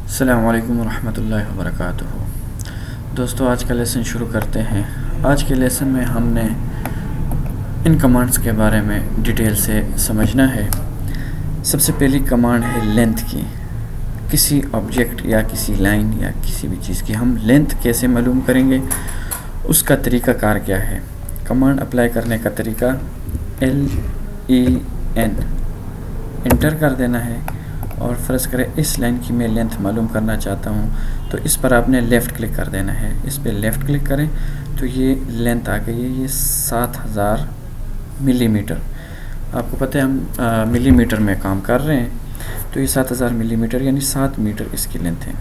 السلام علیکم ورحمۃ اللہ وبرکاتہ۔ دوستو آج کا لیسن شروع کرتے ہیں۔ آج کے لیسن میں ہم نے ان کمانڈز کے بارے میں ڈیٹیل سے سمجھنا ہے۔ سب سے پہلی کمانڈ ہے لینتھ کی۔ کسی آبجیکٹ یا کسی لائن یا کسی بھی چیز کی ہم لینتھ کیسے معلوم کریں گے، اس کا طریقہ کار کیا ہے۔ کمانڈ اپلائی کرنے کا طریقہ LEN انٹر کر دینا ہے، اور فرض کریں اس لائن کی میں لینتھ معلوم کرنا چاہتا ہوں تو اس پر آپ نے لیفٹ کلک کر دینا ہے۔ اس پہ لیفٹ کلک کریں تو یہ لینتھ آ گئی ہے، یہ 7000 ملی میٹر۔ آپ کو پتہ ہے ہم ملی میٹر میں کام کر رہے ہیں، تو یہ 7000 ملی میٹر یعنی 7 میٹر اس کی لینتھ ہے۔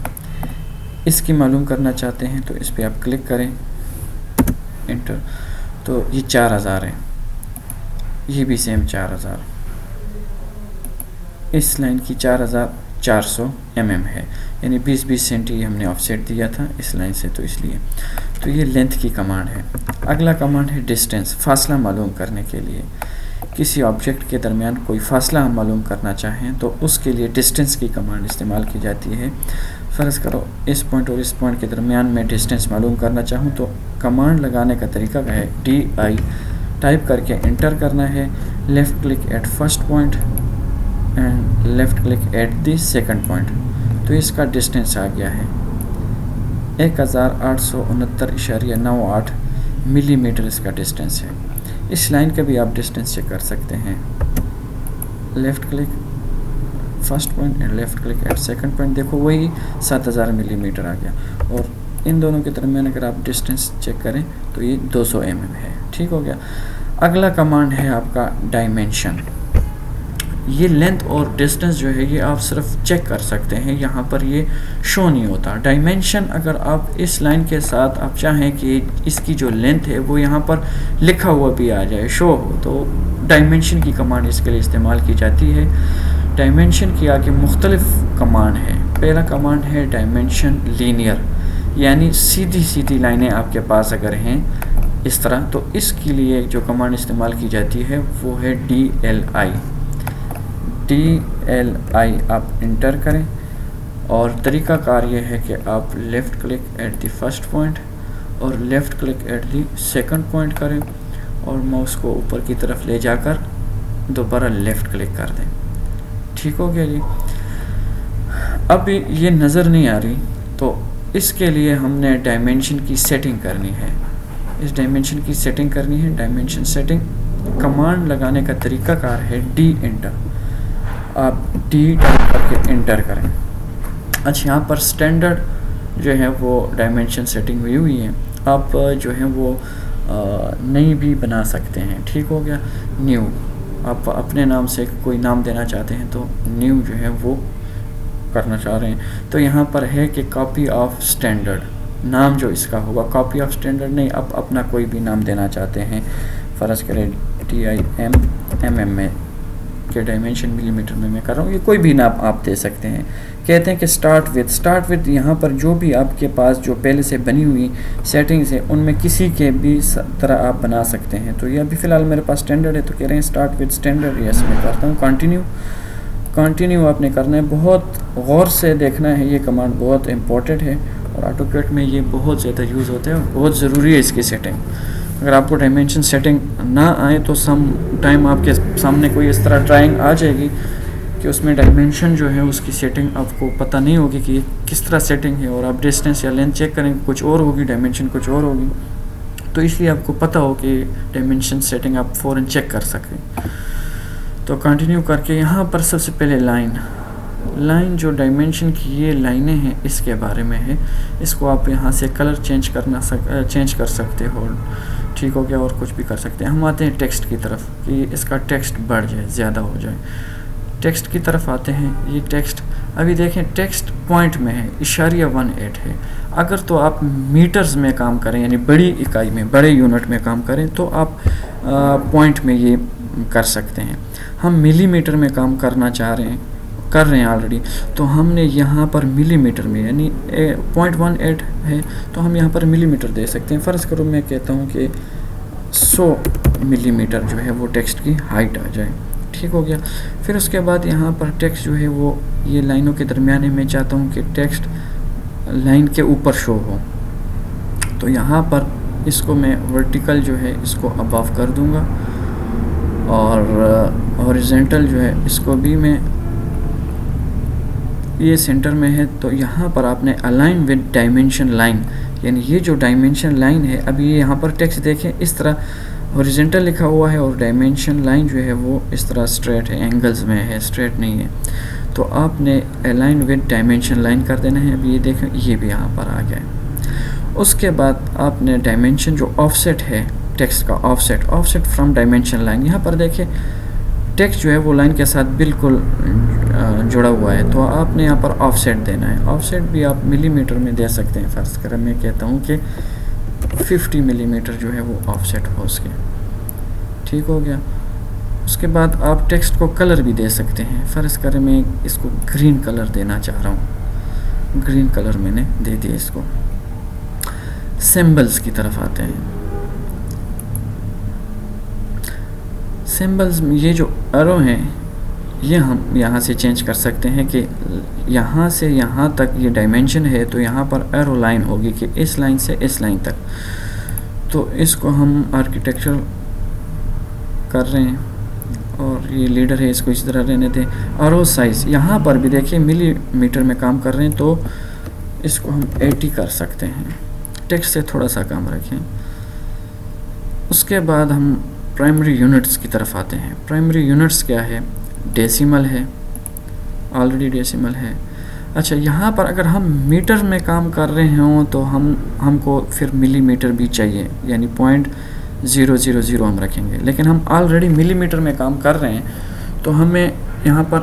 اس کی معلوم کرنا چاہتے ہیں تو اس پہ آپ کلک کریں انٹر، تو یہ 4000 ہے، یہ بھی سیم 4000۔ اس لائن کی 4400 mm ہے، یعنی 20 سینٹی ہم نے آف سیٹ دیا تھا اس لائن سے، تو اس لیے تو یہ لینتھ کی کمانڈ ہے۔ اگلا کمانڈ ہے ڈسٹینس، فاصلہ معلوم کرنے کے لیے۔ کسی آبجیکٹ کے درمیان کوئی فاصلہ ہم معلوم کرنا چاہیں تو اس کے لیے ڈسٹینس کی کمانڈ استعمال کی جاتی ہے۔ فرض کرو اس پوائنٹ اور اس پوائنٹ کے درمیان میں ڈسٹینس معلوم کرنا چاہوں تو کمانڈ لگانے کا طریقہ ہے DI ٹائپ کر کے انٹر کرنا ہے، left click at first point and left click at the second point, تو اس کا ڈسٹینس آ گیا ہے 1869.98 ملی میٹر اس کا ڈسٹینس ہے۔ اس لائن کا بھی آپ ڈسٹینس چیک کر سکتے ہیں، left click first point and left click at second point, دیکھو وہی 7000 ملی میٹر آ گیا، اور ان دونوں کے درمیان اگر آپ ڈسٹینس چیک کریں تو یہ 200 mm ہے۔ ٹھیک ہو گیا۔ اگلا کمانڈ ہے آپ کا ڈائمینشن۔ یہ لینتھ اور ڈسٹینس جو ہے یہ آپ صرف چیک کر سکتے ہیں، یہاں پر یہ شو نہیں ہوتا۔ ڈائمینشن اگر آپ اس لائن کے ساتھ آپ چاہیں کہ اس کی جو لینتھ ہے وہ یہاں پر لکھا ہوا بھی آ جائے، شو ہو، تو ڈائمینشن کی کمانڈ اس کے لیے استعمال کی جاتی ہے۔ ڈائمینشن کی آگے مختلف کمانڈ ہے۔ پہلا کمانڈ ہے ڈائمینشن لینئر، یعنی سیدھی لائنیں آپ کے پاس اگر ہیں اس طرح، تو اس کے لیے جو کمانڈ استعمال کی جاتی ہے وہ ہے DLI آپ انٹر کریں، اور طریقہ کار یہ ہے کہ آپ left click at the first point اور left click at the second point کریں، اور ماؤس کو اوپر کی طرف لے جا کر دوبارہ لیفٹ کلک کر دیں۔ ٹھیک ہو گیا جی۔ اب یہ نظر نہیں آ رہی تو اس کے لیے ہم نے ڈائمینشن کی سیٹنگ کرنی ہے۔ اس ڈائمینشن کی سیٹنگ کرنی ہے، ڈائمینشن سیٹنگ کمانڈ لگانے کا طریقہ کار ہے D انٹر۔ آپ D ٹائپ کر کے انٹر کریں۔ اچھا، یہاں پر سٹینڈرڈ جو ہے وہ ڈائمینشن سیٹنگ ہوئی ہے، آپ جو ہے وہ نئی بھی بنا سکتے ہیں۔ ٹھیک ہو گیا۔ نیو، آپ اپنے نام سے کوئی نام دینا چاہتے ہیں تو نیو جو ہے وہ کرنا چاہ رہے ہیں، تو یہاں پر ہے کہ کاپی آف سٹینڈرڈ نام جو اس کا ہوگا، کاپی آف سٹینڈرڈ نہیں، آپ اپنا کوئی بھی نام دینا چاہتے ہیں۔ فرض کریں DIM میں کہ ڈائمینشن ملی میٹر میں کر رہا ہوں، یہ کوئی بھی نام آپ دے سکتے ہیں۔ کہتے ہیں کہ اسٹارٹ وتھ یہاں پر جو بھی آپ کے پاس جو پہلے سے بنی ہوئی سیٹنگز ہیں ان میں کسی کے بھی طرح آپ بنا سکتے ہیں، تو یہ ابھی فی الحال میرے پاس اسٹینڈرڈ ہے تو کہہ رہے ہیں اسٹارٹ وتھ اسٹینڈرڈ، یس میں کرتا ہوں۔ کنٹینیو آپ نے کرنا ہے، بہت غور سے دیکھنا ہے، یہ کمانڈ بہت امپورٹنٹ ہے اور آٹو کیٹ میں یہ بہت زیادہ یوز ہوتا ہے اور بہت ضروری ہے اس کی سیٹنگ۔ اگر آپ کو ڈائمینشن سیٹنگ نہ آئے تو سم ٹائم آپ کے سامنے کوئی اس طرح ڈرائنگ آ جائے گی کہ اس میں ڈائمینشن جو ہے اس کی سیٹنگ آپ کو پتہ نہیں ہوگی کہ یہ کس طرح سیٹنگ ہے، اور آپ ڈسٹینس یا لینتھ چیک کریں کچھ اور ہوگی، ڈائمینشن کچھ اور ہوگی، تو اس لیے آپ کو پتہ ہو کہ ڈائمینشن سیٹنگ آپ فوراً چیک کر سکیں۔ تو کنٹینیو کر کے یہاں پر سب سے پہلے لائن جو ڈائمینشن کی یہ لائنیں ہیں اس کے بارے میں ہے، اس کو آپ یہاں سے کلر چینج کر سکتے ہو۔ ٹھیک ہو گیا، اور کچھ بھی کر سکتے ہیں۔ ہم آتے ہیں ٹیکسٹ کی طرف کہ اس کا ٹیکسٹ بڑھ جائے، زیادہ ہو جائے۔ ٹیکسٹ کی طرف آتے ہیں، یہ ٹیکسٹ ابھی دیکھیں ٹیکسٹ پوائنٹ میں ہے، .18 ہے۔ اگر تو آپ میٹرز میں کام کریں یعنی بڑی اکائی میں، بڑے یونٹ میں کام کریں تو آپ پوائنٹ میں یہ کر سکتے ہیں۔ ہم ملی میٹر میں کام کرنا کر رہے ہیں آلریڈی، تو ہم نے یہاں پر ملی میٹر میں یعنی 0.18 ہے تو ہم یہاں پر ملی میٹر دے سکتے ہیں۔ فرض کرو میں کہتا ہوں کہ 100 ملی میٹر جو ہے وہ ٹیکسٹ کی ہائٹ آ جائے۔ ٹھیک ہو گیا. پھر اس کے بعد یہاں پر ٹیکسٹ جو ہے وہ یہ لائنوں کے درمیانے میں چاہتا ہوں کہ ٹیکسٹ لائن کے اوپر شو ہو. تو یہاں پر اس کو میں ورٹیکل جو ہے اس کو ابو کر دوں گا, اور ہاریزونٹل جو ہے اس کو بھی میں, یہ سینٹر میں ہے. تو یہاں پر آپ نے الائن ود ڈائمینشن لائن, یعنی یہ جو ڈائمینشن لائن ہے, ابھی یہاں پر ٹیکسٹ دیکھیں اس طرح ہاریزونٹل لکھا ہوا ہے اور ڈائمینشن لائن جو ہے وہ اس طرح اسٹریٹ ہے, اینگلز میں ہے, اسٹریٹ نہیں ہے. تو آپ نے الائن ود ڈائمینشن لائن کر دینا ہے. ابھی یہ دیکھیں یہ بھی یہاں پر آ گیا ہے. اس کے بعد آپ نے ڈائمینشن جو آف سیٹ ہے ٹیکسٹ کا, offset from dimension line, یہاں پر دیکھیں ٹیکسٹ جو ہے وہ لائن کے ساتھ بالکل جڑا ہوا ہے. تو آپ نے یہاں پر آف سیٹ دینا ہے. آف سیٹ بھی آپ ملی میٹر میں دے سکتے ہیں. فرض کریں میں کہتا ہوں کہ 50 ملی میٹر جو ہے وہ آف سیٹ ہو اس کے. ٹھیک ہو گیا. اس کے بعد آپ ٹیکسٹ کو کلر بھی دے سکتے ہیں. فرض کریں میں اس کو گرین کلر دینا چاہ رہا ہوں, گرین کلر میں نے دے دیا اس کو. سمبلز کی طرف آتے ہیں. سمبلز میں یہ جو ایرو ہیں یہ ہم یہاں سے چینج کر سکتے ہیں کہ یہاں سے یہاں تک یہ ڈائمینشن ہے, تو یہاں پر ایرو لائن ہوگی کہ اس لائن سے اس لائن تک. تو اس کو ہم آرکیٹیکچر کر رہے ہیں, اور یہ لیڈر ہے اس کو اس طرح رہنے دیں. ایرو سائز یہاں پر بھی دیکھیں ملی میٹر میں کام کر رہے ہیں, تو اس کو ہم 80 کر سکتے ہیں. ٹیکسٹ سے تھوڑا سا کام رکھیں. اس کے بعد ہم پرائمری یونٹس کی طرف آتے ہیں. پرائمری یونٹس کیا ہے؟ ڈیسیمل ہے, آلریڈی ڈیسیمل ہے. اچھا, یہاں پر اگر ہم میٹر میں کام کر رہے ہوں تو ہم کو پھر ملی میٹر بھی چاہیے, یعنی 0.000 ہم رکھیں گے. لیکن ہم آلریڈی ملی میٹر میں کام کر رہے ہیں تو ہمیں یہاں پر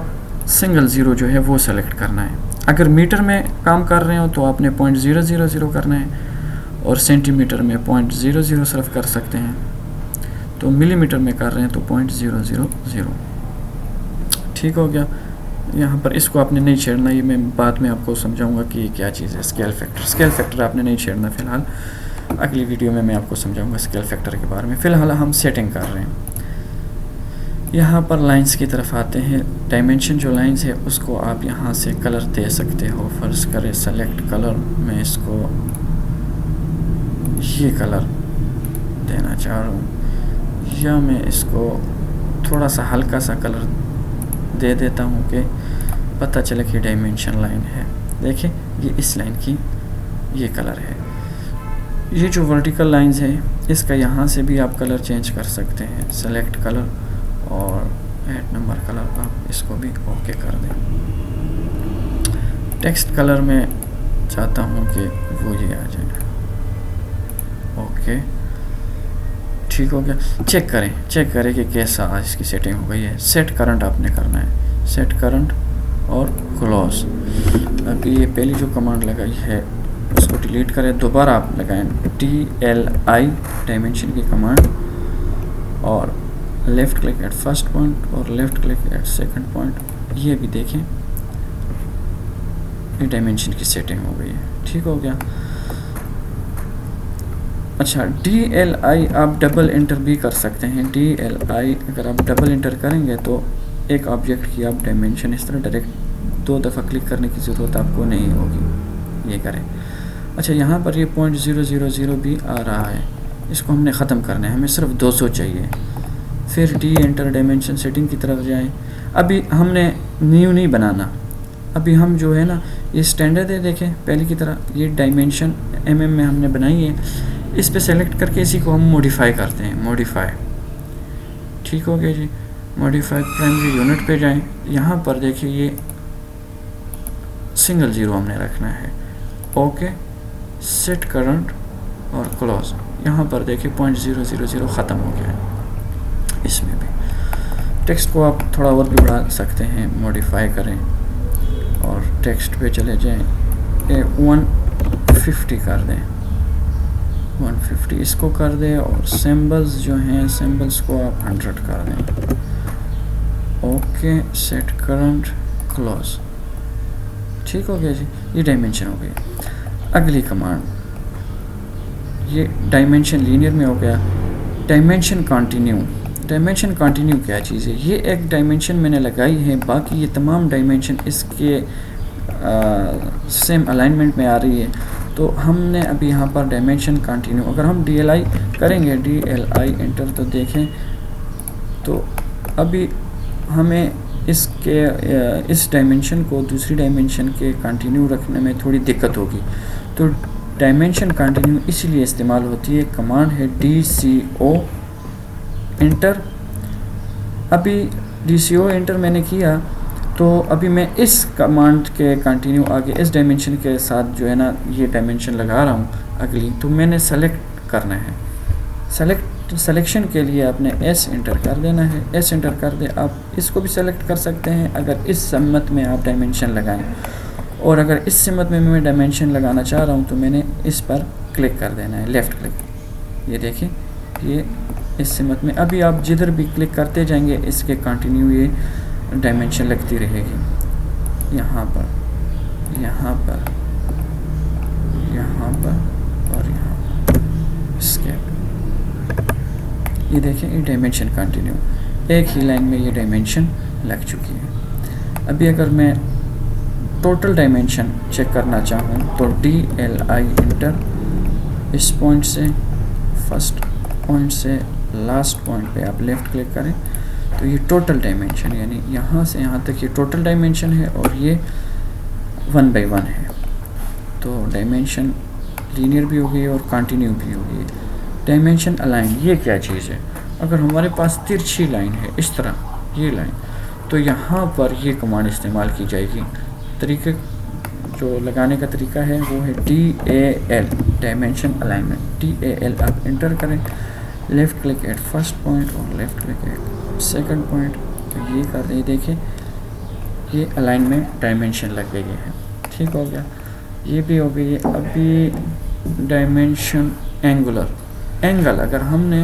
سنگل زیرو جو ہے وہ سلیکٹ کرنا ہے. اگر میٹر میں کام کر رہے ہوں تو آپ نے 0.000 کرنا ہے, اور سینٹی میٹر میں 0.00 صرف کر سکتے ہیں. تو ملی میٹر میں کر رہے ہیں تو 0.000. ٹھیک ہو گیا. یہاں پر اس کو آپ نے نہیں چھیڑنا, یہ میں بعد میں آپ کو سمجھاؤں گا کہ یہ کیا چیز ہے. اسکیل فیکٹر آپ نے نہیں چھیڑنا فی الحال. اگلی ویڈیو میں آپ کو سمجھاؤں گا اسکیل فیکٹر کے بارے میں. فی الحال ہم سیٹنگ کر رہے ہیں. یہاں پر لائنز کی طرف آتے ہیں. ڈائمینشن جو لائنز ہے اس کو آپ یہاں سے کلر دے سکتے ہو. فرض کرے سلیکٹ کلر, میں اس کو یہ کلر دینا چاہ رہا ہوں, یا میں اس کو تھوڑا سا ہلکا سا کلر دے دیتا ہوں کہ پتہ چلے کہ ڈائمینشن لائن ہے. دیکھیں یہ اس لائن کی یہ کلر ہے. یہ جو ورٹیکل لائنز ہیں اس کا یہاں سے بھی آپ کلر چینج کر سکتے ہیں. سلیکٹ کلر اور ایڈ نمبر کلر, آپ اس کو بھی اوکے کر دیں. ٹیکسٹ کلر میں چاہتا ہوں کہ وہ یہ آ جائے. اوکے, ٹھیک ہو گیا. چیک کریں کہ کیسا اس کی سیٹنگ ہو گئی ہے. سیٹ کرنٹ آپ نے کرنا ہے. سیٹ کرنٹ اور کلوز. ابھی یہ پہلی جو کمانڈ لگائی ہے اس کو ڈیلیٹ کریں, دوبارہ آپ لگائیں DLI ڈائمینشن کی کمانڈ, اور left click at first point اور left click at second point. یہ بھی دیکھیں یہ ڈائمینشن کی سیٹنگ ہو گئی ہے. ٹھیک ہو گیا. اچھا, DLI آپ ڈبل انٹر بھی کر سکتے ہیں. DLI اگر آپ ڈبل انٹر کریں گے تو ایک آبجیکٹ کی آپ ڈائمینشن اس طرح ڈائریکٹ 2 دفعہ کلک کرنے کی ضرورت آپ کو نہیں ہوگی. یہ کریں. اچھا, یہاں پر یہ 0.000 بھی آ رہا ہے, اس کو ہم نے ختم کرنا ہے. ہمیں صرف 200 چاہیے. پھر انٹر ڈائمینشن سیٹنگ کی طرف جائیں. ابھی ہم نے نیو نہیں بنانا, ابھی ہم جو ہے نا یہ اسٹینڈرڈ ہے. دیکھیں پہلے کی طرح یہ ڈائمینشن میں ہم نے بنائی ہے. اس پہ سیلیکٹ کر کے اسی کو ہم موڈیفائی کرتے ہیں. موڈیفائی. ٹھیک ہو گیا جی. موڈیفائی پرائمری یونٹ پہ جائیں. یہاں پر دیکھیں یہ سنگل زیرو ہم نے رکھنا ہے. اوکے, سیٹ کرنٹ اور کلوز. یہاں پر دیکھیں 0.000 ختم ہو گیا ہے. اس میں بھی ٹیکسٹ کو آپ تھوڑا اور بھی بڑھا سکتے ہیں. موڈیفائی کریں اور ٹیکسٹ پہ چلے جائیں. 150 کر دیں. 150 اس کو کر دیں, اور سمبلز جو ہیں سمبلز کو آپ 100 کر دیں. Okay, set current close. ٹھیک ہو گیا جی. یہ ڈائمینشن ہو گئی. اگلی کمانڈ, یہ ڈائمینشن لینئر میں ہو گیا. ڈائمینشن کنٹینیو, ڈائمینشن کنٹینیو کیا چیز ہے؟ یہ ایک ڈائمینشن میں نے لگائی ہے، باقی یہ تمام ڈائمینشن اس کے سیم الائنمنٹ میں آ رہی ہے. تو ہم نے ابھی یہاں پر ڈائمینشن کنٹینیو، اگر ہم DLI کریں گے DLI انٹر، تو دیکھیں تو ابھی ہمیں اس ڈائمینشن کو دوسری ڈائمینشن کے کنٹینیو رکھنے میں تھوڑی دقت ہوگی. تو ڈائمینشن کنٹینیو اسی لیے استعمال ہوتی ہے، کمانڈ ہے DCO انٹر. ابھی DCO انٹر میں نے کیا، تو ابھی میں اس کمانڈ کے کنٹینیو آگے اس ڈائمینشن کے ساتھ جو ہے نا یہ ڈائمینشن لگا رہا ہوں اگلی، تو میں نے سلیکٹ کرنا ہے. سلیکشن کے لیے آپ نے S انٹر کر دینا ہے. S انٹر کر دے، آپ اس کو بھی سلیکٹ کر سکتے ہیں اگر اس سمت میں آپ ڈائمینشن لگائیں، اور اگر اس سمت میں میں ڈائمینشن لگانا چاہ رہا ہوں تو میں نے اس پر کلک کر دینا ہے، لیفٹ کلک. یہ دیکھیں یہ اس سمت میں، ابھی آپ جدھر بھی کلک کرتے جائیں گے اس کے کنٹینیو یہ ڈائمینشن لگتی رہے گی، یہاں پر یہاں پر یہاں پر اور یہاں پر. اسکیپ، یہ دیکھیں یہ ڈائمینشن کنٹینیو ایک ہی لائن میں یہ ڈائمینشن لگ چکی ہے. ابھی اگر میں ٹوٹل ڈائمینشن چیک کرنا چاہوں تو DLI انٹر، اس پوائنٹ سے فرسٹ پوائنٹ سے لاسٹ پوائنٹ پہ آپ لیفٹ کلک کریں تو یہ ٹوٹل ڈائمینشن، یعنی یہاں سے یہاں تک یہ ٹوٹل ڈائمینشن ہے اور یہ 1/1 ہے. تو ڈائمینشن لینئر بھی ہو گئی اور کنٹینیو بھی ہو گئی. ڈائمینشن الائن یہ کیا چیز ہے؟ اگر ہمارے پاس ترچھی لائن ہے اس طرح یہ لائن، تو یہاں پر یہ کمانڈ استعمال کی جائے گی. طریقے جو لگانے کا طریقہ ہے وہ ہے DAL ڈائمینشن الائنمنٹ. DAL آپ انٹر کریں، left click at first point اور left click at second point. تو یہ کر دیں، دیکھیں یہ الائن میں ڈائمینشن لگ گئی ہے. ٹھیک ہو گیا، یہ بھی ہو گئی ہے. ابھی ڈائمینشن اینگل، اگر ہم نے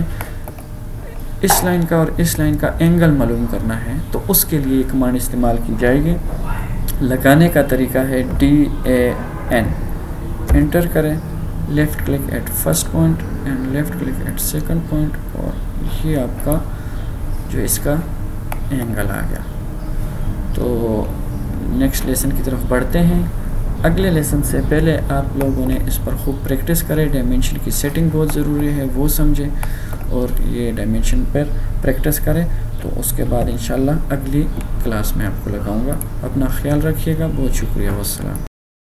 اس لائن کا اور اس لائن کا اینگل معلوم کرنا ہے تو اس کے لیے کمانڈ استعمال کی جائے گی. لگانے کا طریقہ ہے DAN انٹر کریں، left click at first point and left click at second point, اور یہ آپ کا جو اس کا اینگل آ گیا. تو نیکسٹ لیسن کی طرف بڑھتے ہیں. اگلے لیسن سے پہلے آپ لوگوں نے اس پر خوب پریکٹس کرے. ڈائمینشن کی سیٹنگ بہت ضروری ہے، وہ سمجھیں اور یہ ڈائمینشن پر پریکٹس کریں. تو اس کے بعد انشاءاللہ اگلی کلاس میں آپ کو لگاؤں گا. اپنا خیال رکھیے گا. بہت شکریہ، والسلام.